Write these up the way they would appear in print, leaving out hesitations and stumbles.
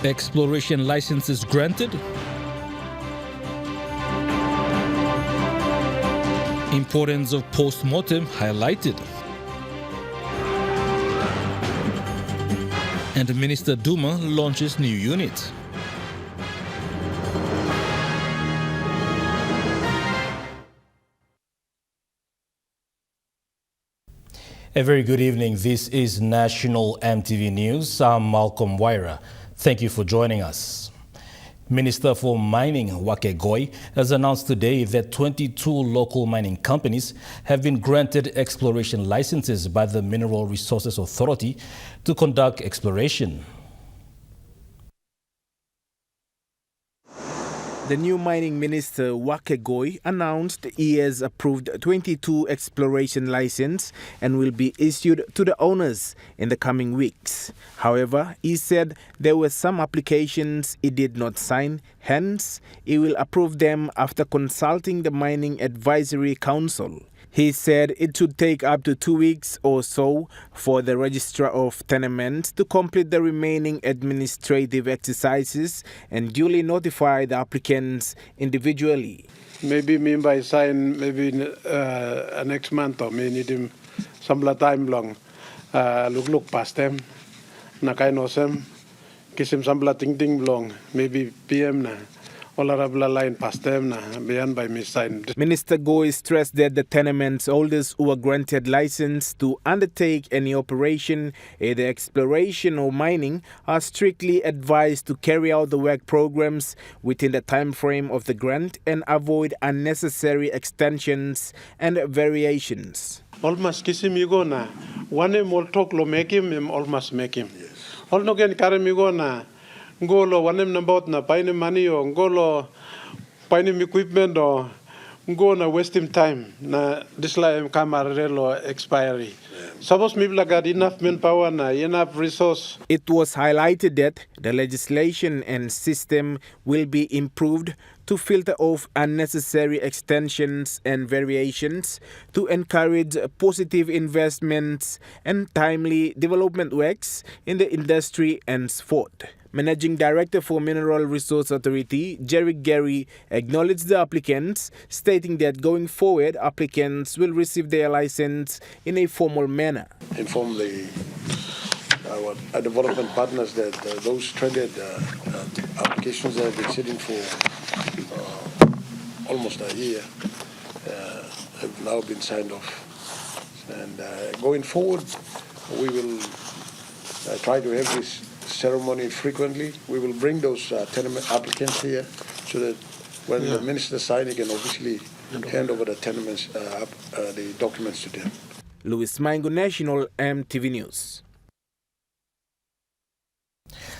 Exploration licenses granted. Importance of post-mortem highlighted. And Minister Duma launches new unit. A very good evening. This is National EMTV News. I'm Malcolm Waira. Thank you for joining us. Minister for Mining, Wake Goi, has announced today that 22 local mining companies have been granted exploration licenses by the Mineral Resources Authority to conduct exploration. The new mining minister, Wake Goi, announced he has approved 22 exploration licenses and will be issued to the owners in the coming weeks. However, he said there were some applications he did not sign, hence he will approve them after consulting the Mining Advisory Council. He said it should take up to 2 weeks or so for the Registrar of Tenements to complete the remaining administrative exercises and duly notify the applicants individually. Maybe me by sign maybe next month or me need him some time long. Look past them. Na kay no sem. Kisim some ting long. Maybe PM na. Minister Goi stressed that the tenements holders who are granted license to undertake any operation, either exploration or mining, are strictly advised to carry out the work programs within the time frame of the grant and avoid unnecessary extensions and variations. Almost kisim you go na. One more talk lo make him almost make him. All no can carry me go na. Ngolo wanem na bot na paine money o ngolo paine equipment o ngona wasting time na disla kamarelo expiry. Suppose me got enough manpower na enough resource. It was highlighted that the legislation and system will be improved to filter off unnecessary extensions and variations to encourage positive investments and timely development works in the industry and sport. Managing Director for Mineral Resource Authority, Jerry Gary, acknowledged the applicants, stating that going forward, applicants will receive their license in a formal manner. Inform our development partners that those trended applications that have been sitting for almost a year have now been signed off. And going forward, we will try to have this ceremony frequently. We will bring those tenement applicants here so that when the minister signs, he can obviously hand over the tenements, the documents to them. Louis Mango, National EMTV News.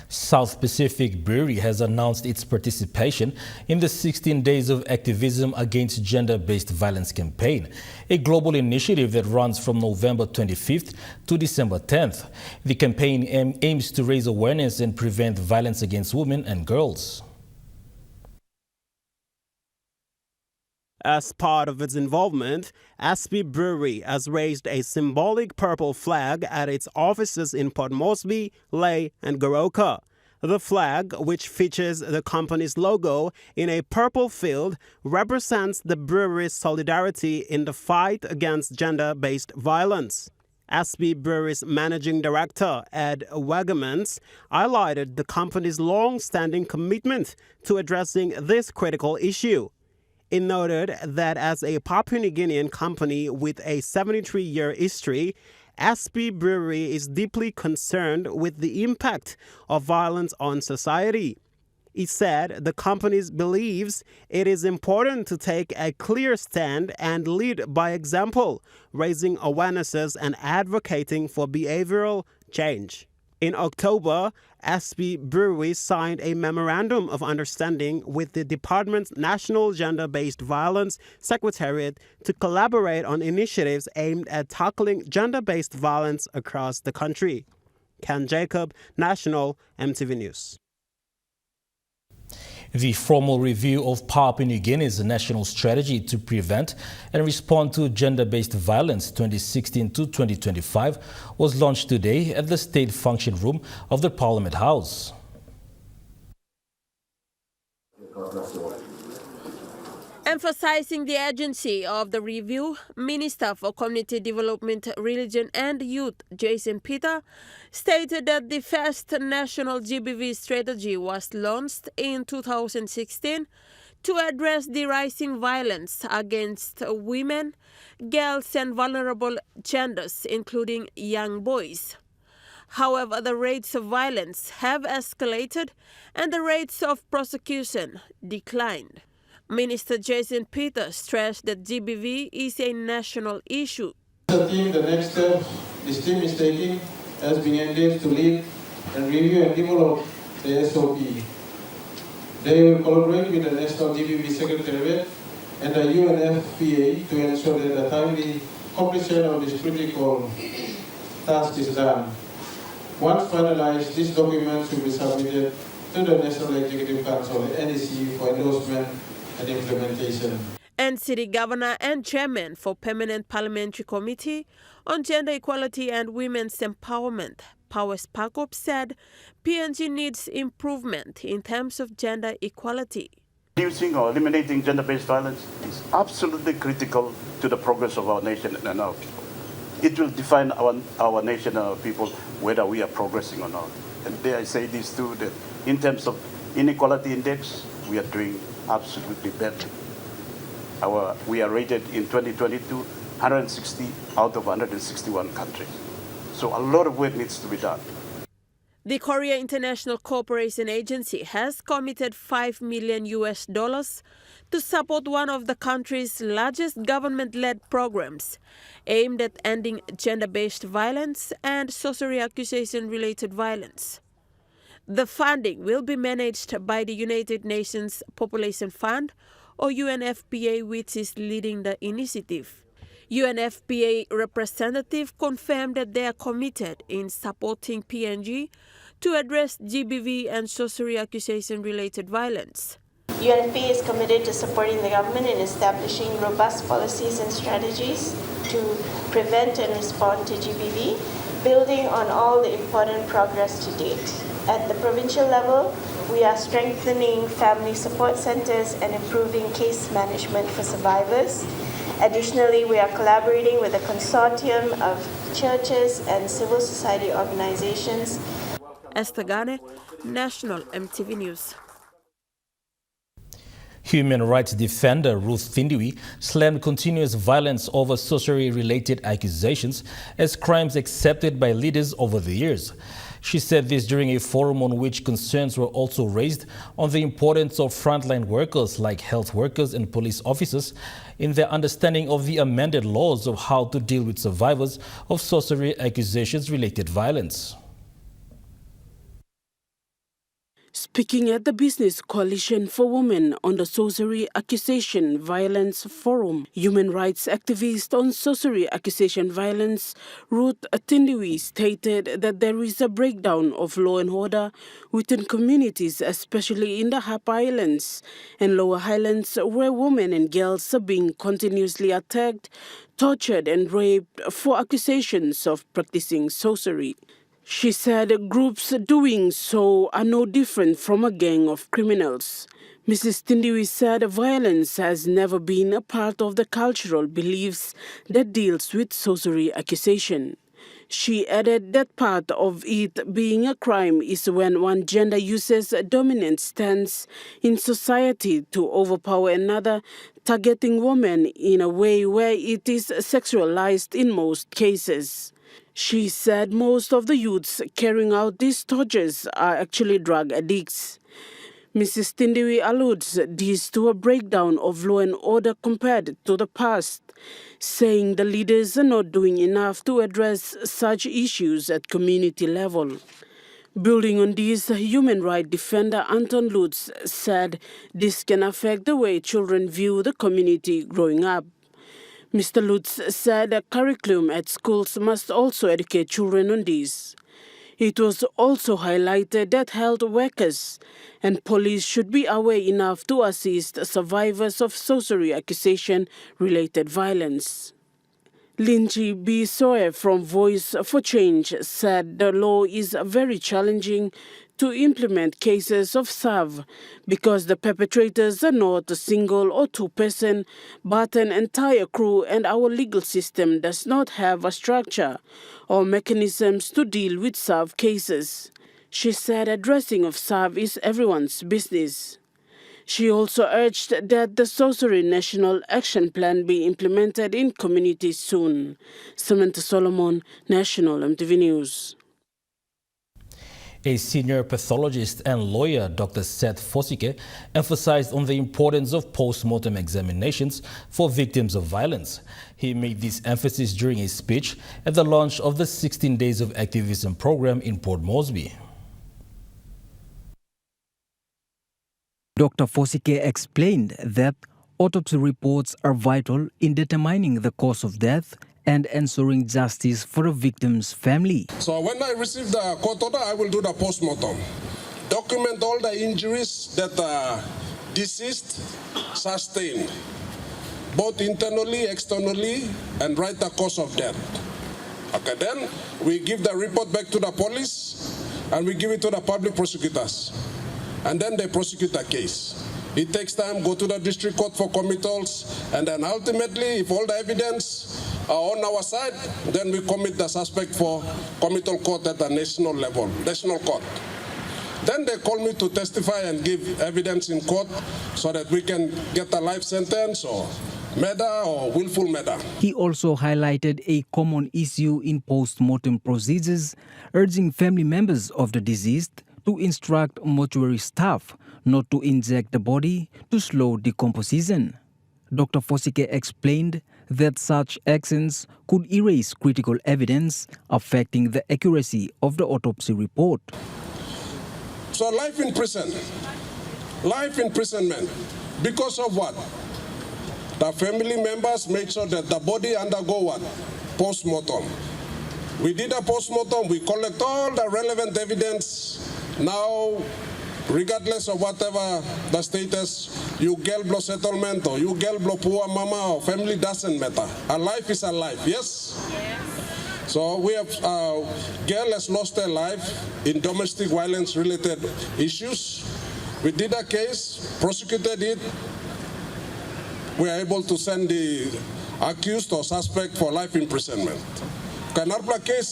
South Pacific Brewery has announced its participation in the 16 Days of Activism Against Gender-Based Violence campaign, a global initiative that runs from November 25th to December 10th. The campaign aims to raise awareness and prevent violence against women and girls. As part of its involvement, SB Brewery has raised a symbolic purple flag at its offices in Port Moresby, Lae, and Goroka. The flag, which features the company's logo in a purple field, represents the brewery's solidarity in the fight against gender-based violence. SB Brewery's managing director, Ed Wagemans, highlighted the company's long-standing commitment to addressing this critical issue. It noted that as a Papua New Guinean company with a 73-year history, SB Brewery is deeply concerned with the impact of violence on society. He said the company believes it is important to take a clear stand and lead by example, raising awarenesses and advocating for behavioral change. In October, SB Brewery signed a Memorandum of Understanding with the Department's National Gender-Based Violence Secretariat to collaborate on initiatives aimed at tackling gender-based violence across the country. Ken Jacob, National EMTV News. The formal review of Papua New Guinea's national strategy to prevent and respond to gender-based violence 2016 to 2025 was launched today at the State Function Room of the Parliament House. Emphasizing the urgency of the review, Minister for Community Development, Religion and Youth, Jason Peter, stated that the first national GBV strategy was launched in 2016 to address the rising violence against women, girls and vulnerable genders, including young boys. However, the rates of violence have escalated and the rates of prosecution declined. Minister Jason Peter stressed that GBV is a national issue. The next step this team is taking has been engaged to lead and review and develop the SOP. They will collaborate with the National GBV Secretariat and the UNFPA to ensure that the timely completion of this critical task is done. Once finalized, these documents will be submitted to the National Executive Council, NEC, for endorsement and implementation. And City Governor and Chairman for Permanent Parliamentary Committee on Gender Equality and Women's Empowerment, Powers Pakop, said PNG needs improvement in terms of gender equality. Reducing or eliminating gender-based violence is absolutely critical to the progress of our nation and our people. It will define our nation and our people whether we are progressing or not. And there I say this too, that in terms of inequality index, we are doing absolutely badly. We are rated in 2022, 160 out of 161 countries. So a lot of work needs to be done. The Korea International Cooperation Agency has committed $5 million to support one of the country's largest government-led programs aimed at ending gender-based violence and sorcery accusation-related violence. The funding will be managed by the United Nations Population Fund, or UNFPA, which is leading the initiative. UNFPA representative confirmed that they are committed in supporting PNG to address GBV and sorcery accusation-related violence. UNFPA is committed to supporting the government in establishing robust policies and strategies to prevent and respond to GBV, building on all the important progress to date. At the provincial level, we are strengthening family support centers and improving case management for survivors. Additionally, we are collaborating with a consortium of churches and civil society organizations. Esther Gane, National EMTV News. Human rights defender Ruth Thindiwi slammed continuous violence over sorcery-related accusations as crimes accepted by leaders over the years. She said this during a forum on which concerns were also raised on the importance of frontline workers like health workers and police officers in their understanding of the amended laws of how to deal with survivors of sorcery accusations-related violence. Speaking at the Business Coalition for Women on the Sorcery Accusation Violence Forum, human rights activist on sorcery accusation violence, Ruth Thindiwi, stated that there is a breakdown of law and order within communities, especially in the Hap Islands and Lower Highlands, where women and girls are being continuously attacked, tortured and raped for accusations of practicing sorcery. She said groups doing so are no different from a gang of criminals. Mrs. Thindiwi said violence has never been a part of the cultural beliefs that deals with sorcery accusation. She added that part of it being a crime is when one gender uses a dominant stance in society to overpower another, targeting women in a way where it is sexualized in most cases. She said most of the youths carrying out these tortures are actually drug addicts. Mrs. Thindiwi alludes this to a breakdown of law and order compared to the past, saying the leaders are not doing enough to address such issues at community level. Building on this, human rights defender Anton Lutz said this can affect the way children view the community growing up. Mr. Lutz said a curriculum at schools must also educate children on this. It was also highlighted that health workers and police should be aware enough to assist survivors of sorcery accusation-related violence. Linji B. Soe from Voice for Change said the law is very challenging to implement cases of SORV because the perpetrators are not a single or two-person, but an entire crew, and our legal system does not have a structure or mechanisms to deal with SORV cases. She said addressing of SORV is everyone's business. She also urged that the Sorcery National Action Plan be implemented in communities soon. Samantha Solomon, National EMTV News. A senior pathologist and lawyer, Dr. Seth Fosike, emphasized on the importance of post-mortem examinations for victims of violence. He made this emphasis during a speech at the launch of the 16 Days of Activism program in Port Moresby. Dr. Fosike explained that autopsy reports are vital in determining the cause of death and ensuring justice for the victim's family. So when I receive the court order, I will do the post-mortem. Document all the injuries that the deceased sustained, both internally, externally, and write the cause of death. Okay, then we give the report back to the police and we give it to the public prosecutors. And then they prosecute the case. It takes time, go to the district court for committals, and then ultimately, if all the evidence are on our side, then we commit the suspect for committal court at the national level, national court. Then they call me to testify and give evidence in court so that we can get a life sentence or murder or willful murder. He also highlighted a common issue in post-mortem procedures, urging family members of the deceased to instruct mortuary staff not to inject the body to slow decomposition. Dr. Fosike explained that such actions could erase critical evidence affecting the accuracy of the autopsy report. So life in prison, life imprisonment, because of what? The family members made sure that the body undergo what? Post-mortem. We did a post-mortem, we collect all the relevant evidence. Now, regardless of whatever the status, you gelblo settlement or you gelblo poor mama or family, doesn't matter. A life is a life, yes? Yes. So we have, girl has lost her life in domestic violence related issues. We did a case, prosecuted it. We are able to send the accused or suspect for life imprisonment. Kanarpla case,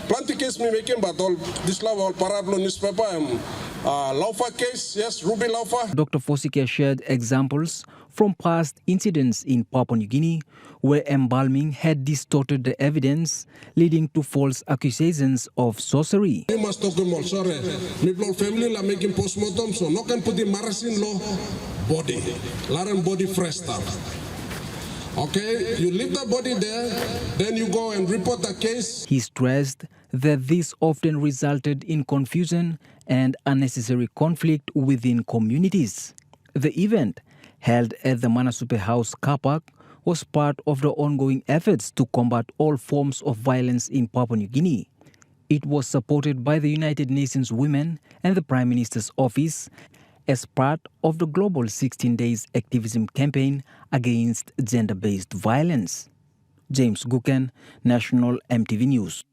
plenty case me making, but all this love all parablo newspaper and Laufa case, yes, Ruby Laufa. Dr. Fosike shared examples from past incidents in Papua New Guinea where embalming had distorted the evidence, leading to false accusations of sorcery. You must talk to them all, sorry. My family la making post-mortem, so no can put the marasin law body, laran body fresh stuff. Okay, you leave the body there, then you go and report the case. He stressed that this often resulted in confusion and unnecessary conflict within communities. The event, held at the Manasupe House car park, was part of the ongoing efforts to combat all forms of violence in Papua New Guinea. It was supported by the United Nations Women and the Prime Minister's Office as part of the global 16 Days Activism campaign against gender-based violence. James Guken, National EMTV News.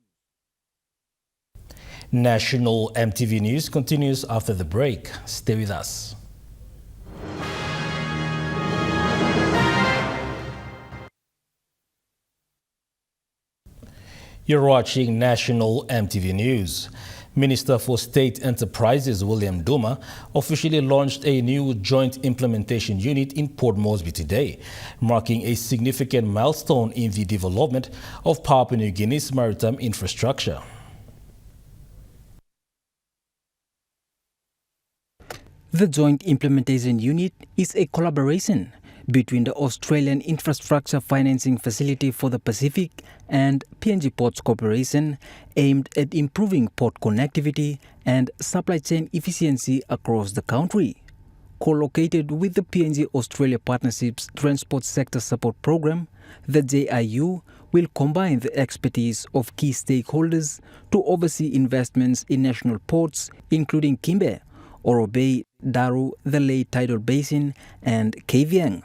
National EMTV News continues after the break. Stay with us. You're watching National EMTV News. Minister for State Enterprises William Duma officially launched a new joint implementation unit in Port Moresby today, marking a significant milestone in the development of Papua New Guinea's maritime infrastructure. The Joint Implementation Unit is a collaboration between the Australian Infrastructure Financing Facility for the Pacific and PNG Ports Corporation, aimed at improving port connectivity and supply chain efficiency across the country. Co-located with the PNG Australia Partnership's Transport Sector Support Program, the JIU will combine the expertise of key stakeholders to oversee investments in national ports, including Kimbe, Oro Bay, Daru, the Lake Tidal Basin, and Kavieng.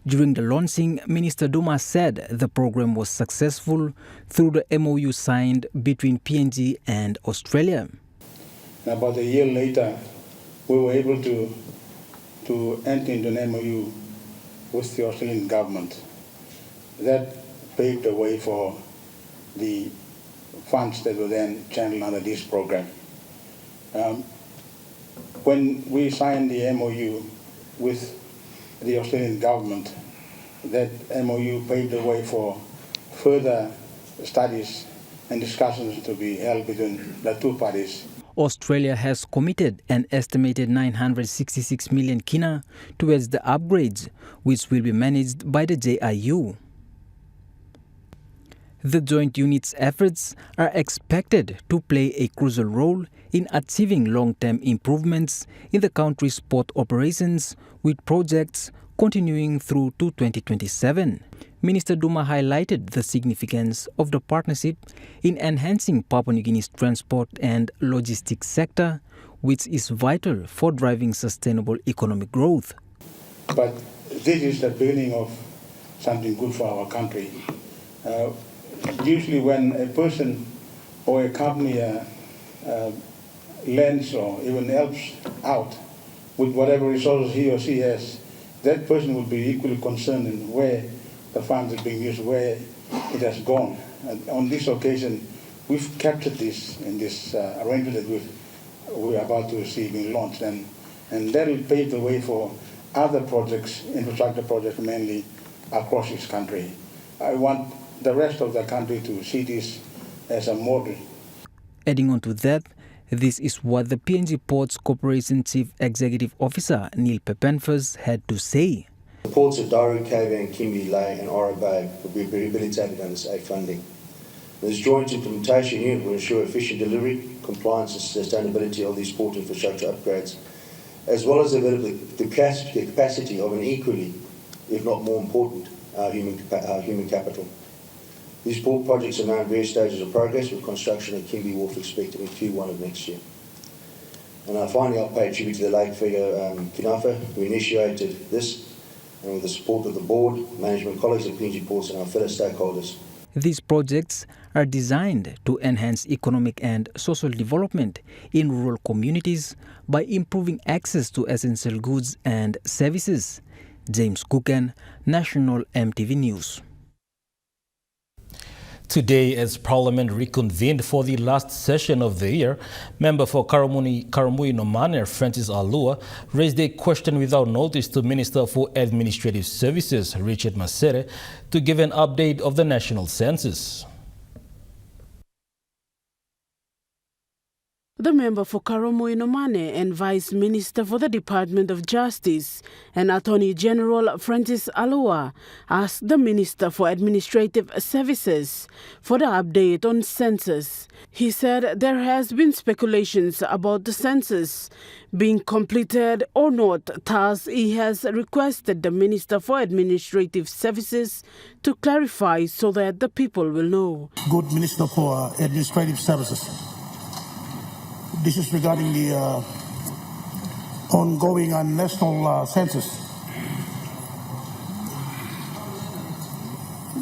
During the launching, Minister Duma said the program was successful through the MOU signed between PNG and Australia. And about a year later, we were able to enter into an MOU with the Australian government. That paved the way for the funds that were then channeled under this program. When we signed the MOU with the Australian government, that MOU paved the way for further studies and discussions to be held between the two parties. Australia has committed an estimated 966 million kina towards the upgrades, which will be managed by the JIU. The joint unit's efforts are expected to play a crucial role in achieving long-term improvements in the country's port operations, with projects continuing through to 2027. Minister Duma highlighted the significance of the partnership in enhancing Papua New Guinea's transport and logistics sector, which is vital for driving sustainable economic growth. But this is the beginning of something good for our country. Usually when a person or a company lends or even helps out with whatever resources he or she has, that person will be equally concerned in where the funds are being used, where it has gone. And on this occasion, we've captured this in this arrangement that we're about to see being launched, and that will pave the way for other projects, infrastructure projects mainly, across this country. I want the rest of the country to see this as a model. Adding on to that, this is what the PNG Ports Corporation Chief Executive Officer Neil Pepenfus had to say. The ports of Daru, Kavieng, Kimby, Lae and Ora Bay will be rehabilitated under state funding. This joint implementation unit will ensure efficient delivery, compliance and sustainability of these port infrastructure upgrades, as well as develop the capacity of an equally, if not more important, human capital. These port projects are now in various stages of progress, with construction at Kimby Wharf expected in Q1 of next year. And finally, I'll pay tribute to the late figure Kinafa, who initiated this, and with the support of the board, management, colleagues at PNG Ports and our fellow stakeholders. These projects are designed to enhance economic and social development in rural communities by improving access to essential goods and services. James Cooken, National EMTV News. Today, as Parliament reconvened for the last session of the year, member for Karamui Nomane, Francis Alua, raised a question without notice to Minister for Administrative Services, Richard Masere, to give an update of the national census. The member for Karamui Nomane and Vice Minister for the Department of Justice and Attorney General Francis Alua asked the Minister for Administrative Services for the update on census. He said there has been speculations about the census being completed or not. Thus, he has requested the Minister for Administrative Services to clarify so that the people will know. Good Minister for Administrative Services. This is regarding the ongoing national census.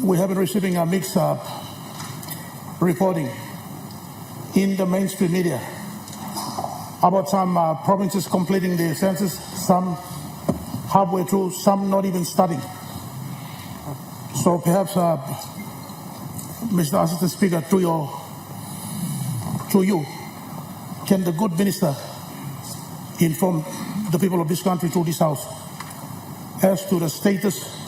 We have been receiving a mixed reporting in the mainstream media about some provinces completing the census, some halfway through, some not even starting. So perhaps, Mr. Assistant Speaker, to you, can the good minister inform the people of this country through this House as to the status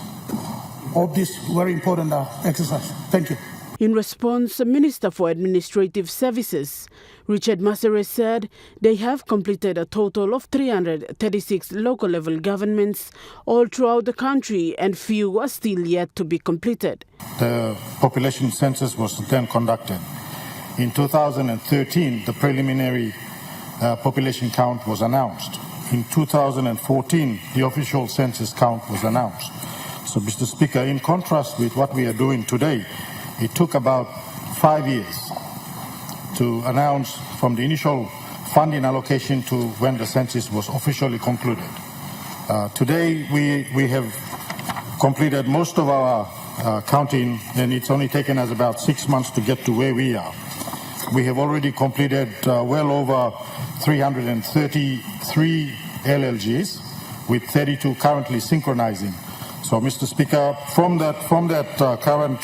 of this very important exercise? Thank you. In response, the Minister for Administrative Services, Richard Masere, said they have completed a total of 336 local level governments all throughout the country, and few are still yet to be completed. The population census was then conducted. In 2013, the preliminary population count was announced. In 2014, the official census count was announced. So, Mr. Speaker, in contrast with what we are doing today, it took about 5 years to announce from the initial funding allocation to when the census was officially concluded. Today, we have completed most of our counting, and it's only taken us about 6 months to get to where we are. we have already completed well over 333 LLGs, with 32 currently synchronizing. So, Mr. Speaker, from that current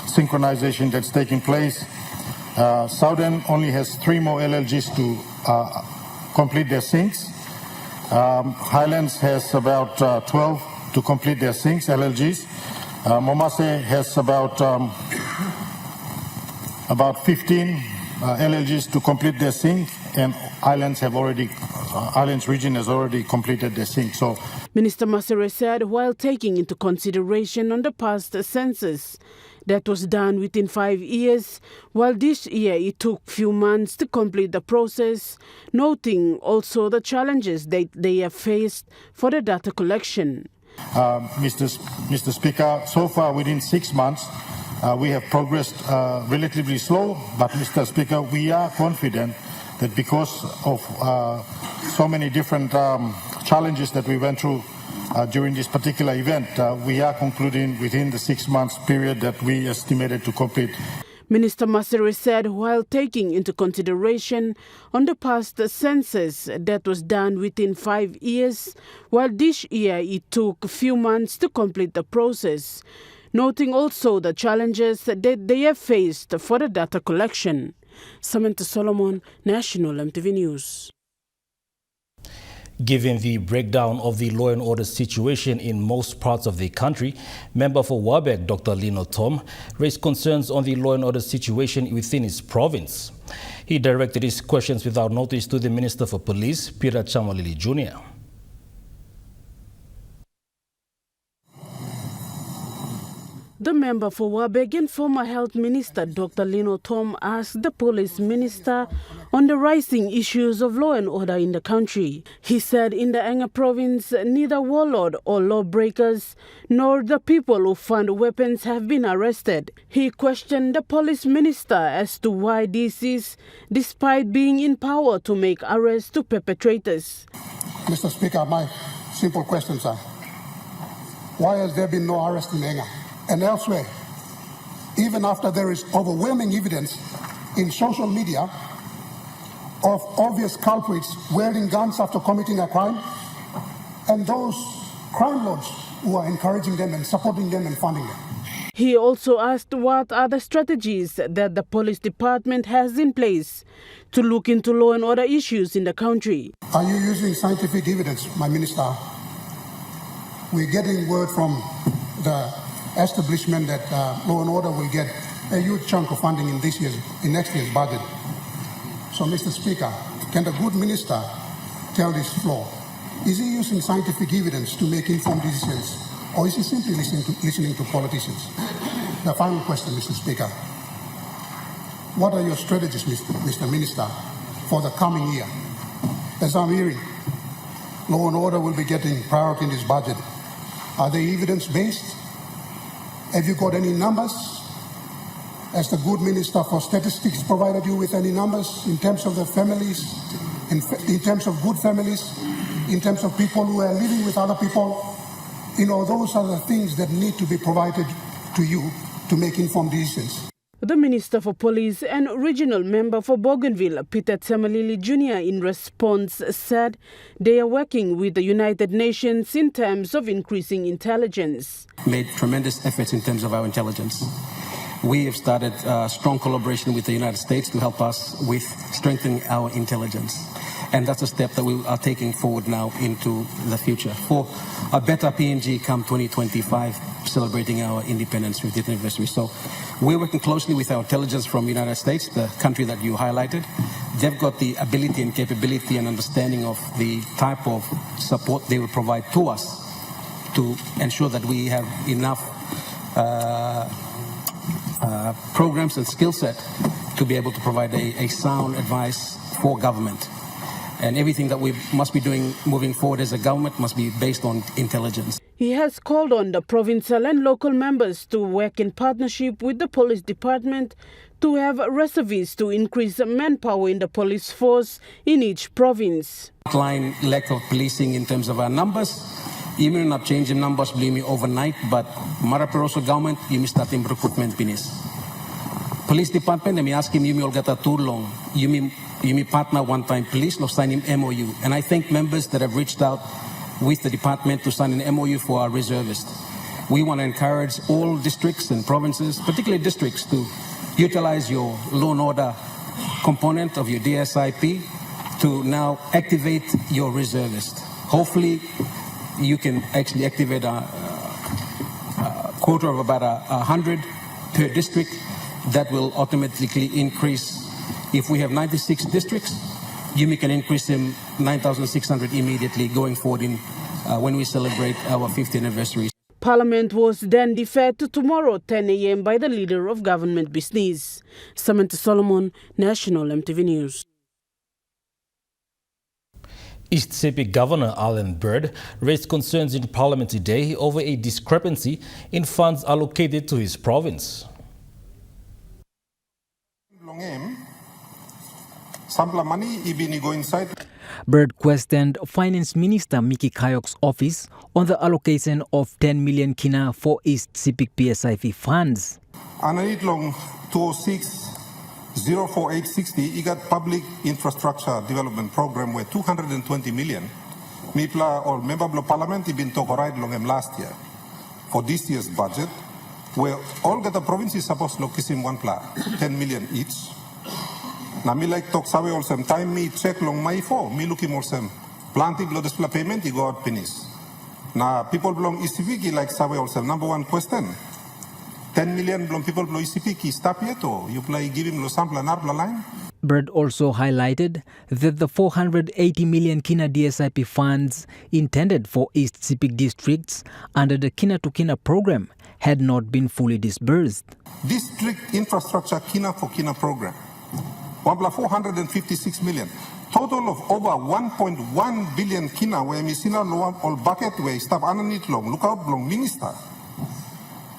synchronization that's taking place, Southern only has 3 more LLGs to complete their syncs. Highlands has about 12 to complete their syncs, LLGs. Momase has about 15 LLGs to complete their sync, and Islands region has already completed their sync. So, Minister Masere said while taking into consideration on the past census that was done within 5 years, while this year it took few months to complete the process, noting also the challenges they have faced for the data collection. Mr. Speaker, so far within 6 months, we have progressed relatively slow, but Mr. Speaker, we are confident that because of so many different challenges that we went through during this particular event, we are concluding within the 6 months period that we estimated to complete. Minister Masere said while taking into consideration on the past census that was done within 5 years, while this year it took a few months to complete the process, noting also the challenges that they have faced for the data collection. Samantha Solomon, National EMTV News. Given the breakdown of the law and order situation in most parts of the country, member for Warbeck, Dr. Lino Tom, raised concerns on the law and order situation within his province. He directed his questions without notice to the Minister for Police, Peter Chamalili Jr. The member for Warbeck and former Health Minister Dr. Lino Tom asked the Police Minister on the rising issues of law and order in the country. He said in the Anga province, neither warlord or lawbreakers nor the people who found weapons have been arrested. He questioned the Police Minister as to why this is, despite being in power to make arrests to perpetrators. Mr. Speaker, my simple questions are, why has there been no arrest in Anga and elsewhere, even after there is overwhelming evidence in social media of obvious culprits wearing guns after committing a crime, and those crime lords who are encouraging them and supporting them and funding them? He also asked what are the strategies that the police department has in place to look into law and order issues in the country. Are you using scientific evidence, my minister? We're getting word from the establishment that law and order will get a huge chunk of funding in next year's budget. So, Mr. Speaker, can the good minister tell this floor, is he using scientific evidence to make informed decisions, or is he simply listening to politicians? The final question, Mr. Speaker, what are your strategies, Mr. Minister, for the coming year? As I'm hearing, law and order will be getting priority in this budget. Are they evidence-based? Have you got any numbers? Has the good Minister for Statistics provided you with any numbers in terms of the families, in terms of good families, in terms of people who are living with other people? You know, those are the things that need to be provided to you to make informed decisions. The Minister for Police and Regional Member for Bougainville, Peter Chamalili Jr., in response said they are working with the United Nations in terms of increasing intelligence. Made tremendous efforts in terms of our intelligence. We have started strong collaboration with the United States to help us with strengthening our intelligence. And that's a step that we are taking forward now into the future for a better PNG come 2025, celebrating our independence 50th anniversary. So we're working closely with our intelligence from the United States, the country that you highlighted. They've got the ability and capability and understanding of the type of support they will provide to us to ensure that we have enough programs and skill set to be able to provide a sound advice for government. And everything that we must be doing moving forward as a government must be based on intelligence. He has called on the provincial and local members to work in partnership with the police department to have reservists to increase manpower in the police force in each province. Lack of policing in terms of our numbers. Even not changing numbers, believe me, overnight, but Maraperoso government, you must start in recruitment business. Police department, and me ask him, you may all get a too long. You may partner one time police, no sign him MOU. And I thank members that have reached out with the department to sign an MOU for our reservists. We want to encourage all districts and provinces, particularly districts, to utilize your law and order component of your DSIP to now activate your reservist. Hopefully, you can actually activate a quota of about 100 per district. That will automatically increase. If we have 96 districts, you can increase them 9,600 immediately going forward when we celebrate our 50th anniversary. Parliament was then deferred to tomorrow, 10 a.m. by the Leader of Government Business. Samantha Solomon, National EMTV News. East Sepik Governor Alan Bird raised concerns in Parliament today over a discrepancy in funds allocated to his province. Bird questioned Finance Minister Mickey Kayok's office on the allocation of 10 million kina for East Sepik PSIV funds. Ananitlong 206-04860, igat public infrastructure development program where 220 million. Mipla or member of parliament ibin toko right long last year for this year's budget, where all the provinces supposed to kisim one pla 10 million each. Na mi like talk sawe also time me check long my for me looking also planting blow display payment you go out finish. Na people belong ECP like sawe also number one question. 10 million belong people belong ECP stop yet or you play give him lo sample and arbla line. Bird also highlighted that the 480 million Kina DSIP funds intended for East Sepik districts under the Kina to Kina program had not been fully disbursed. District infrastructure Kina for Kina program. 456 million. Total of over 1.1 billion kina where misina loan all bucket where stop underneath long. Look out long minister.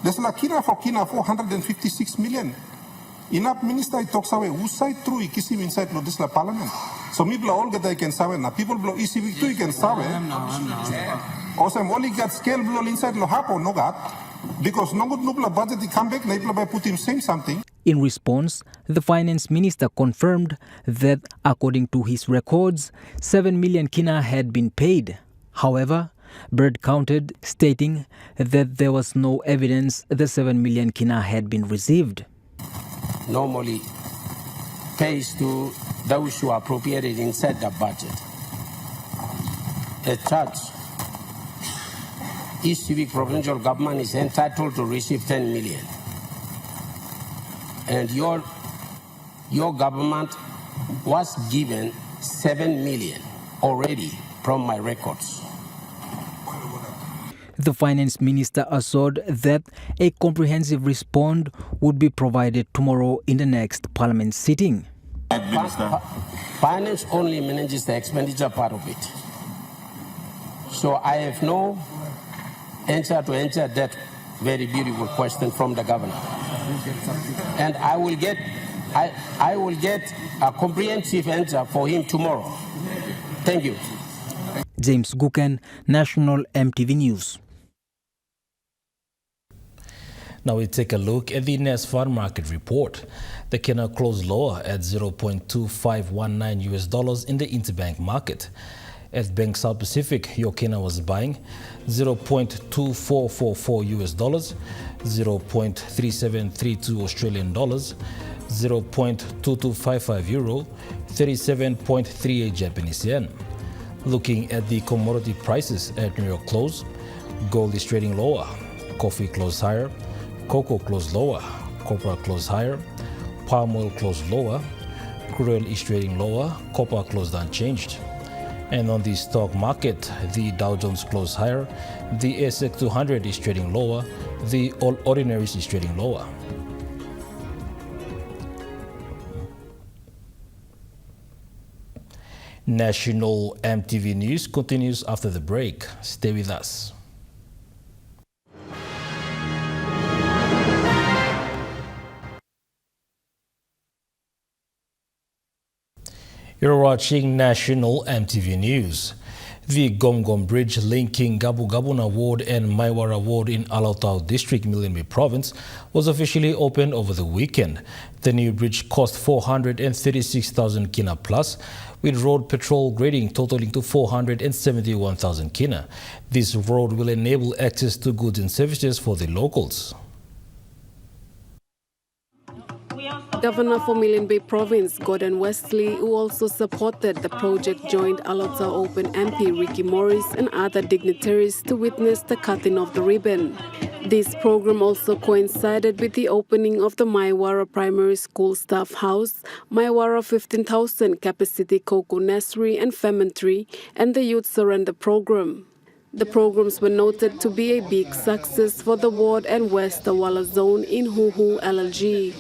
There's la kina for kina 456 million. Enough minister talks away who side through kisim inside lo this la parliament. So me all get I can sawe na people blow ECV too you can sawe. Also only got scale blow inside lo hapo no got because no good nubla budget he come back na by put him saying something. In response, the finance minister confirmed that, according to his records, 7 million kina had been paid. However, Bird countered, stating that there was no evidence the 7 million kina had been received. Normally, pays to those who are appropriated inside the budget. As such, East Sepik provincial government is entitled to receive 10 million. And your government was given 7 million already from my records. The finance minister assured that a comprehensive response would be provided tomorrow in the next parliament sitting. Finance only manages the expenditure part of it. So I have no answer to answer that very beautiful question from the governor. And I will get a comprehensive answer for him tomorrow. Thank you. James Guken, National EMTV News. Now we take a look at the NASFAR market report. The kina closed lower at $0.2519 in the interbank market. At Bank South Pacific, your kina was buying $0.2444, 0.3732 Australian dollars, 0.2255 euro, 37.38 Japanese yen. Looking at the commodity prices at New York close, gold is trading lower, coffee closed higher, cocoa closed lower, copper closed higher, palm oil closed lower, crude oil is trading lower, copper closed unchanged. And on the stock market, the Dow Jones closed higher, the ASX 200 is trading lower, the All Ordinaries is trading lower. National EMTV News continues after the break. Stay with us. You're watching National EMTV News. The GGM Bridge linking Gabugabuna Ward and Maiwara Ward in Alautau District, Milimbi Province, was officially opened over the weekend. The new bridge cost 436,000 kina plus, with road patrol grading totaling to 471,000 kina. This road will enable access to goods and services for the locals. Governor for Milne Bay Province, Gordon Wesley, who also supported the project, joined Alota Open MP Ricky Morris and other dignitaries to witness the cutting of the ribbon. This program also coincided with the opening of the Maiwara Primary School Staff House, Maiwara 15,000 Capacity Cocoa Nursery and Fermentary, and the Youth Surrender Program. The programs were noted to be a big success for the ward and West Awala Zone in Huhu LLG.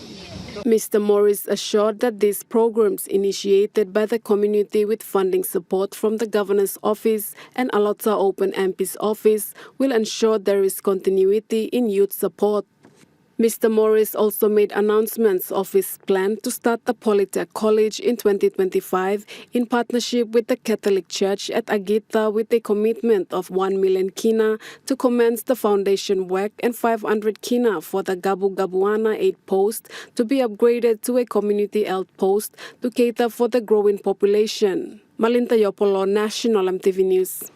Mr. Morris assured that these programs, initiated by the community with funding support from the Governor's Office and Alota Open MP's Office, will ensure there is continuity in youth support. Mr. Morris also made announcements of his plan to start the Polytech College in 2025 in partnership with the Catholic Church at Agita, with a commitment of 1 million kina to commence the foundation work and 500 kina for the Gabugabuana 8 post to be upgraded to a community health post to cater for the growing population. Malinta Yopolo, National EMTV News.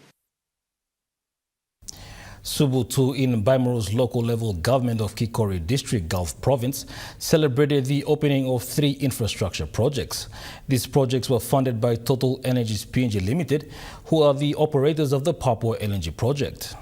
Subutu in Baimaru's local level government of Kikori District, Gulf Province, celebrated the opening of 3 infrastructure projects. These projects were funded by Total Energies PNG Limited, who are the operators of the Papua LNG project.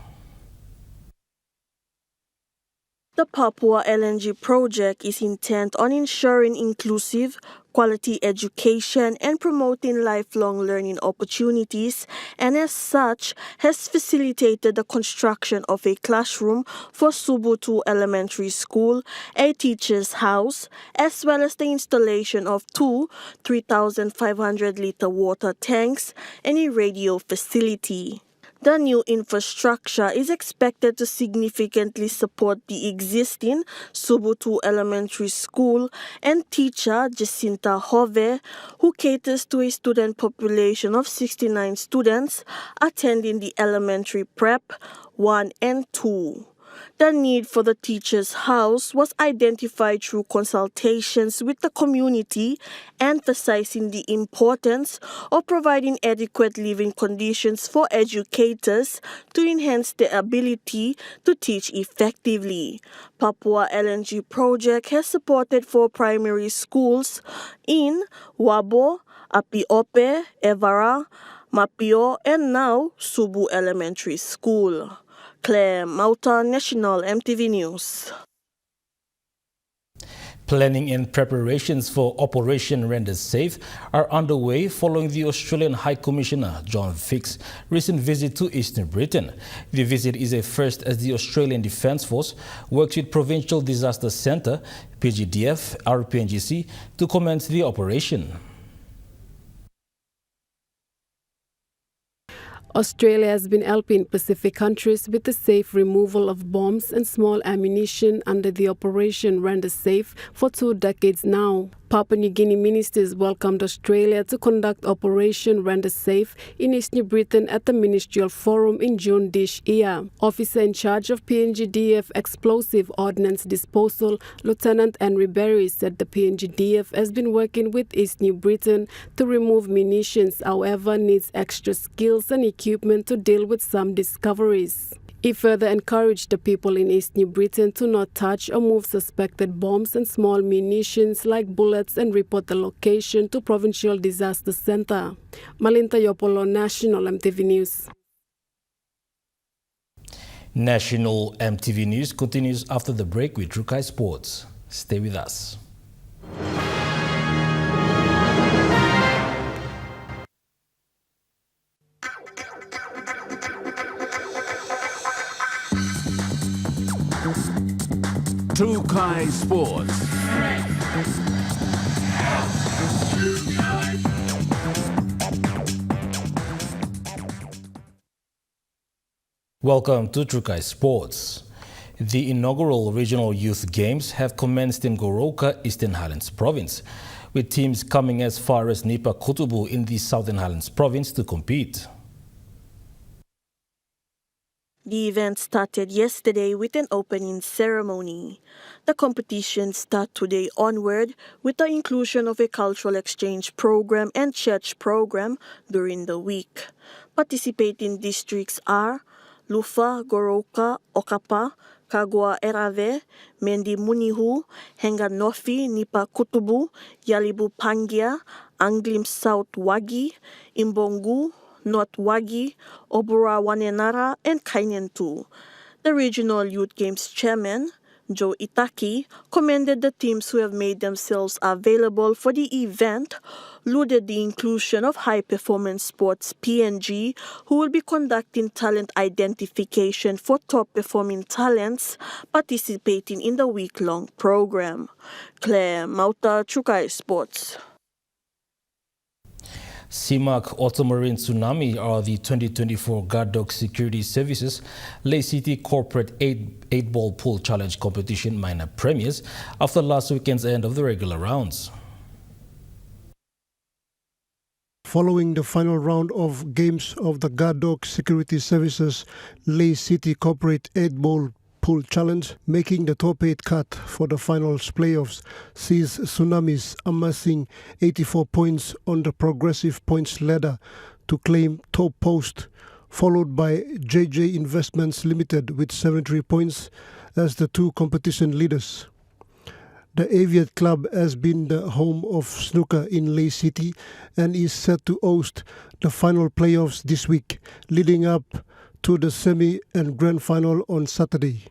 The Papua LNG project is intent on ensuring inclusive, quality education and promoting lifelong learning opportunities, and as such has facilitated the construction of a classroom for Subutu Elementary School, a teacher's house, as well as the installation of 2 3,500-litre water tanks and a radio facility. The new infrastructure is expected to significantly support the existing Subutu Elementary School and teacher Jacinta Hove, who caters to a student population of 69 students attending the elementary prep 1 and 2. The need for the teacher's house was identified through consultations with the community, emphasizing the importance of providing adequate living conditions for educators to enhance their ability to teach effectively. Papua LNG project has supported 4 primary schools in Wabo, Apiope, Evara, Mapio, and now Subu Elementary School. Claire Mauta, National EMTV News. Planning and preparations for Operation Render Safe are underway following the Australian High Commissioner John Fick's recent visit to Eastern Britain. The visit is a first as the Australian Defence Force works with Provincial Disaster Centre, PGDF, RPNGC, to commence the operation. Australia has been helping Pacific countries with the safe removal of bombs and small ammunition under the Operation Render Safe for 2 decades now. Papua New Guinea ministers welcomed Australia to conduct Operation Render Safe in East New Britain at the Ministerial Forum in June this year. Officer in charge of PNGDF Explosive Ordnance Disposal, Lieutenant Henry Berry, said the PNGDF has been working with East New Britain to remove munitions, however needs extra skills and equipment to deal with some discoveries. He further encouraged the people in East New Britain to not touch or move suspected bombs and small munitions like bullets and report the location to Provincial Disaster Centre. Malinta Yopolo, National EMTV News. National EMTV News continues after the break with Rukai Sports. Stay with us. Rukai Sports. Welcome to Trukai Sports. The inaugural Regional Youth Games have commenced in Goroka, Eastern Highlands Province, with teams coming as far as Nipa Kutubu in the Southern Highlands Province to compete. The event started yesterday with an opening ceremony. The competition starts today onward with the inclusion of a cultural exchange program and church program during the week. Participating districts are Lufa, Goroka, Okapa, Kagwa Erave, Mendi Munihu, Henganofi, Nipa Kutubu, Yalibu Pangia, Anglim South Wagi, Imbongu, North Wagi, Obura Wanenara, and Kainentu. The Regional Youth Games Chairman, Joe Itaki, commended the teams who have made themselves available for the event, lauded the inclusion of High Performance Sports PNG, who will be conducting talent identification for top performing talents participating in the week-long program. Claire Mauta, Chukai Sports. CIMAC, Ultramarine Tsunami are the 2024 Guard Dog Security Services Lay City Corporate 8-Ball Pool Challenge Competition minor premiers after last weekend's end of the regular rounds. Following the final round of games of the Guard Dog Security Services Lay City Corporate 8-Ball Pool Challenge, making the top 8 cut for the finals playoffs sees Tsunamis amassing 84 points on the progressive points ladder to claim top post, followed by JJ Investments Limited with 73 points as the two competition leaders. The Aviat Club has been the home of snooker in Lay City and is set to host the final playoffs this week, leading up to the semi and grand final on Saturday.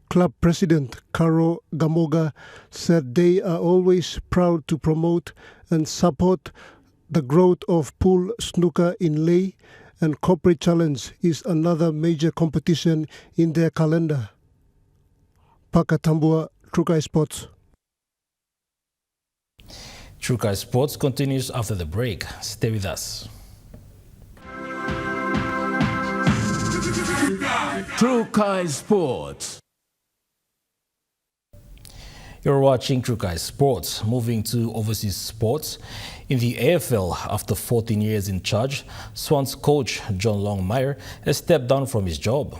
Club President Karo Gamoga said they are always proud to promote and support the growth of pool snooker in Lay, and Corporate Challenge is another major competition in their calendar. Pakatambua, Trukai Sports. Trukai Sports continues after the break. Stay with us. Trukai Sports. You're watching Trukai Sports. Moving to overseas sports. In the AFL, after 14 years in charge, Swans coach John Longmire has stepped down from his job.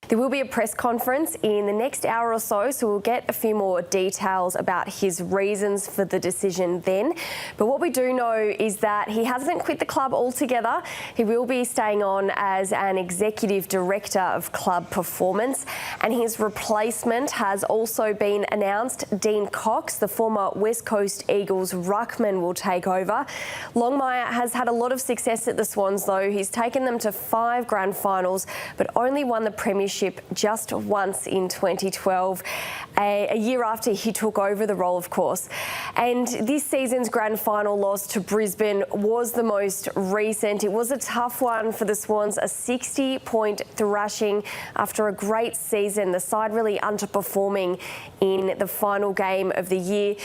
There will be a press conference in the next hour or so we'll get a few more details about his reasons for the decision then. But what we do know is that he hasn't quit the club altogether. He will be staying on as an executive director of club performance, and his replacement has also been announced. Dean Cox, the former West Coast Eagles ruckman, will take over. Longmire has had a lot of success at the Swans though. He's taken them to 5 grand finals but only won the premiership just once in 2012, a year after he took over the role, of course. And this season's grand final loss to Brisbane was the most recent. It was a tough one for the Swans, a 60-point thrashing after a great season, the side really underperforming in the final game of the year.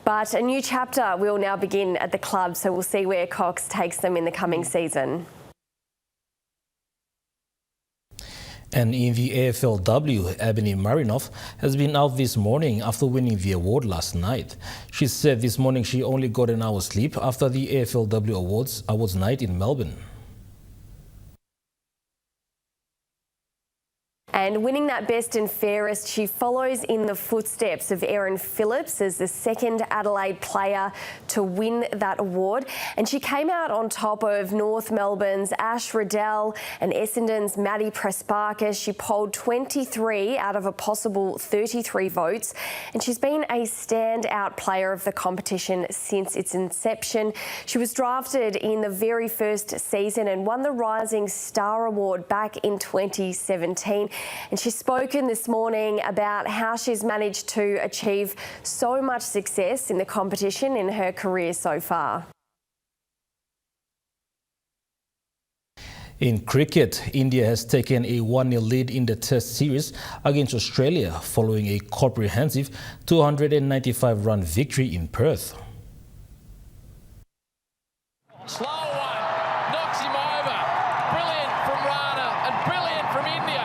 But a new chapter will now begin at the club, so we'll see where Cox takes them in the coming season. And in the AFLW, Ebony Marinoff has been out this morning after winning the award last night. She said this morning she only got an hour's sleep after the AFLW Awards night in Melbourne. And winning that best and fairest, she follows in the footsteps of Erin Phillips as the second Adelaide player to win that award. And she came out on top of North Melbourne's Ash Riddell and Essendon's Maddie Pressparkis. She polled 23 out of a possible 33 votes. And she's been a standout player of the competition since its inception. She was drafted in the very first season and won the Rising Star Award back in 2017. And she's spoken this morning about how she's managed to achieve so much success in the competition in her career so far. In cricket, India has taken a 1-0 lead in the Test series against Australia following a comprehensive 295-run victory in Perth. Slow one, knocks him over. Brilliant from Rana and brilliant from India.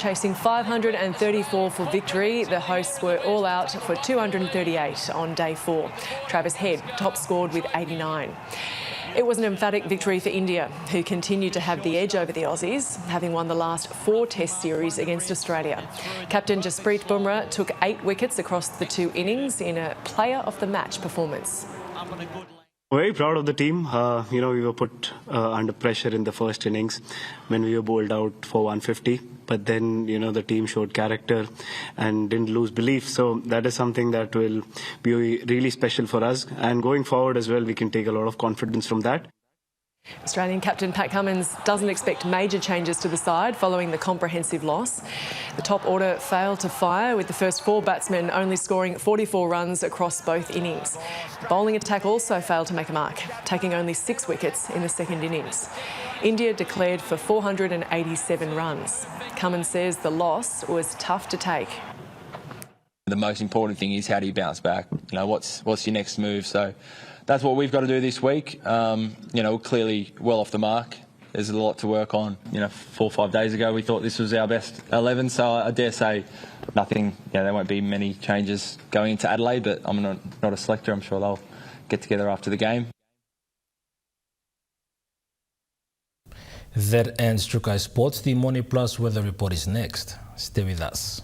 chasing 534 for victory. The hosts were all out for 238 on day 4. Travis Head top scored with 89. It was an emphatic victory for India, who continued to have the edge over the Aussies, having won the last 4 Test series against Australia. Captain Jasprit Bumrah took 8 wickets across the 2 innings in a player of the match performance. Very proud of the team. We were put under pressure in the first innings when we were bowled out for 150. But then, the team showed character and didn't lose belief. So that is something that will be really special for us. And going forward as well, we can take a lot of confidence from that. Australian captain Pat Cummins doesn't expect major changes to the side following the comprehensive loss. The top order failed to fire, with the first 4 batsmen only scoring 44 runs across both innings. The bowling attack also failed to make a mark, taking only 6 wickets in the second innings. India declared for 487 runs. Cummins says the loss was tough to take. The most important thing is, how do you bounce back? What's your next move? So that's what we've got to do this week. Clearly well off the mark. There's a lot to work on. 4 or 5 days ago we thought this was our best 11, so I dare say nothing. There won't be many changes going into Adelaide, but I'm not a selector. I'm sure they'll get together after the game. That ends Trukai Sports. The Money Plus weather report is next. Stay with us.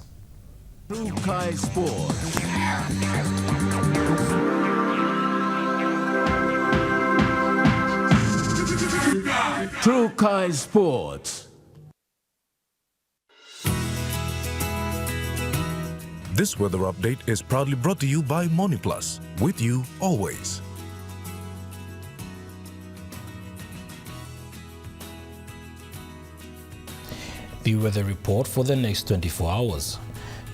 Trukai Sports. Trukai Sports. This weather update is proudly brought to you by Money Plus, with you always. The weather report for the next 24 hours.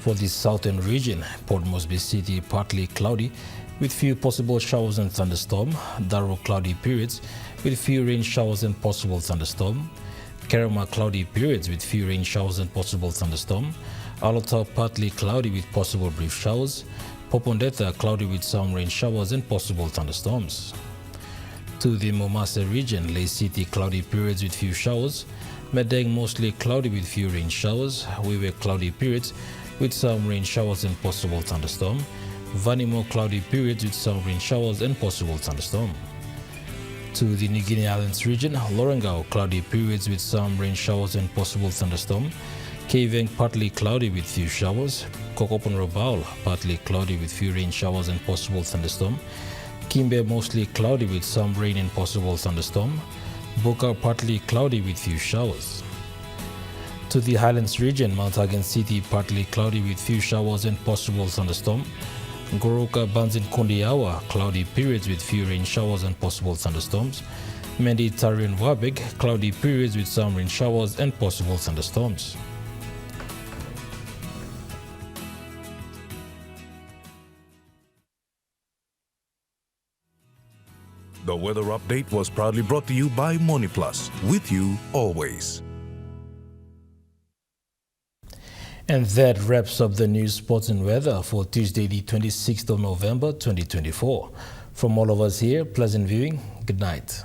For the southern region, Port Moresby City partly cloudy with few possible showers and thunderstorm. Darrow cloudy periods with few rain showers and possible thunderstorm. Kerama cloudy periods with few rain showers and possible thunderstorm. Alota partly cloudy with possible brief showers. Popondetta cloudy with some rain showers and possible thunderstorms. To the Momasa region, Lay City cloudy periods with few showers. Madang mostly cloudy with few rain showers. Wiwe cloudy periods with some rain showers and possible thunderstorm. Vanimo cloudy periods with some rain showers and possible thunderstorm. To the New Guinea Islands region, Lorengau cloudy periods with some rain showers and possible thunderstorm. Kaveng partly cloudy with few showers. Kokopon Rabaul partly cloudy with few rain showers and possible thunderstorm. Kimbe mostly cloudy with some rain and possible thunderstorm. Boka partly cloudy with few showers. To the Highlands region, Mount Hagen City partly cloudy with few showers and possible thunderstorm. Goroka, Banzin, Kondiawa cloudy periods with few rain showers and possible thunderstorms. Mendi, Tari and Wabeg cloudy periods with some rain showers and possible thunderstorms. The weather update was proudly brought to you by Money Plus, with you always. And that wraps up the news, sports and weather for Tuesday, the 26th of November, 2024. From all of us here, pleasant viewing. Good night.